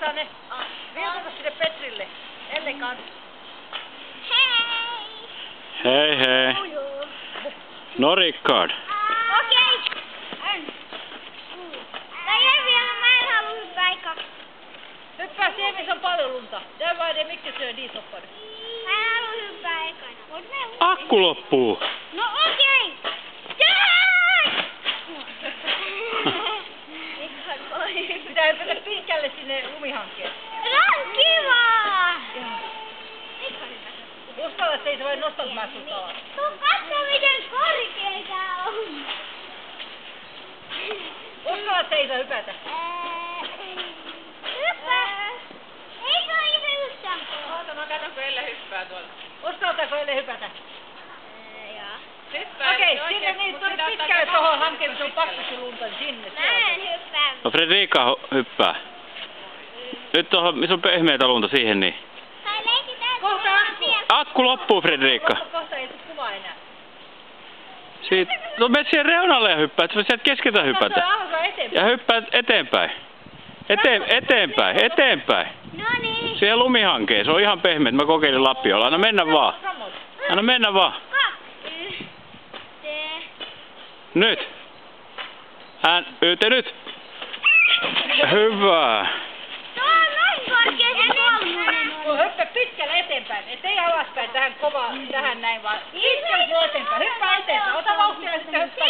saa ne vilkata sinne Petrille. Elle kanssa. Hei hei. No Rickard. Okei. Tai ei vielä, mä en halua hyppää eka. Hyppää siihen, missä on paljon lunta. Tää vaan ne Mikki syö niin soppainen. Mä en halua hyppää ekana. Akku loppuu. No okei. Pitää hypätä pitkälle sinne lumihankkeen. Se on kivaa. Uskalla seisoo vai nostat mä sut alas? Tuu katso miten korkea tää on. Uskalla seisoo hypätä. Hyppää. Ei se ole ihan yhtään. Oota, mä katson kun Elle hyppää tuolla. Uskaltaako Elle hypätä? Joo. Hyppää. Okei, sinne niin tuli pitkälle tohon hankkeen, missä on pakkasin lunta, niin sinne. Mä en hyppää. No Fredrika hyppää. Nyt tohon, missä on pehmeitä lunta siihen niin. Tai leikitään Kohta Akku loppuu Fredrika. Kohta ei tuu kuvaa enää. Siitä, no menet siihen reunalle ja hyppäät, sä sieltä keskeltä hypätä. Ja hyppäät eteenpäin. Eteenpäin. No niin. Siihen lumihankeen, se on ihan pehmeä, mä kokeilin Lappiolla. Anna mennä vaan. Anna mennä vaan. Nyt. Nyt. Hyvä. Tuo on noin korkea se kolmonen. Hyppää pitkälle eteenpäin, ettei alaspäin tähän kovaa, tähän näin vaan. Pitkälle eteenpäin, hyppää eteenpäin. Ota vauhtia ja sitten hyppää.